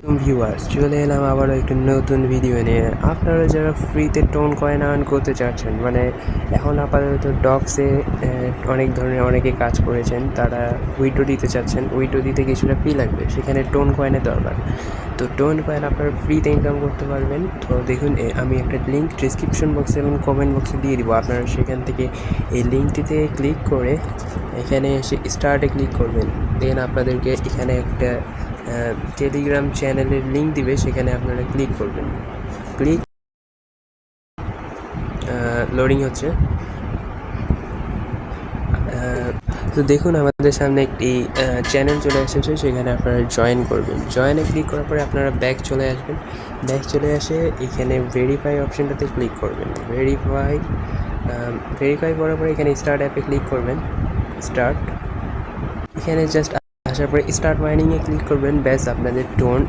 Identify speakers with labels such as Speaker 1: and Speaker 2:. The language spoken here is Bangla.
Speaker 1: ভিউয়ার্স, চলে এলাম আবারও একটি নতুন ভিডিও নিয়ে। আপনারা যারা ফ্রিতে টোন কয়েন আর্ন করতে চাচ্ছেন, মানে এখন আপাতত ডক্সে অনেক ধরনের অনেকে কাজ করেছেন, তারা উইড্রো দিতে চাচ্ছেন। উইড্রো দিতে কিছুটা ফি লাগবে, সেখানে টোন কয়েনের দরকার। তো টোন কয়েন আপনারা ফ্রিতে ইনকাম করতে পারবেন। তো দেখুন, আমি একটা লিঙ্ক ডিসক্রিপশন বক্সে এবং কমেন্ট বক্সে দিয়ে দিব। আপনারা সেখান থেকে এই লিঙ্কটিতে ক্লিক করে এখানে এসে স্টার্টে ক্লিক করবেন। দেন আপনাদেরকে এখানে একটা টেলিগ্রাম চ্যানেলের লিঙ্ক দিবে, সেখানে আপনারা ক্লিক করবেন। ক্লিক লোডিং হচ্ছে। তো দেখুন, আমাদের সামনে একটি চ্যানেল চলে এসেছে, সেখানে আপনারা জয়েন করবেন। জয়েনে ক্লিক করার পরে আপনারা ব্যাক চলে আসবেন। ব্যাক চলে আসে এখানে ভেরিফাই অপশানটাতে ক্লিক করবেন। ভেরিফাই করার পরে এখানে স্টার্ট অ্যাপে ক্লিক করবেন। স্টার্ট, এখানে জাস্ট আসার পরে স্টার্ট মাইনিংয়ে ক্লিক করবেন। ব্যাস, আপনাদের টোন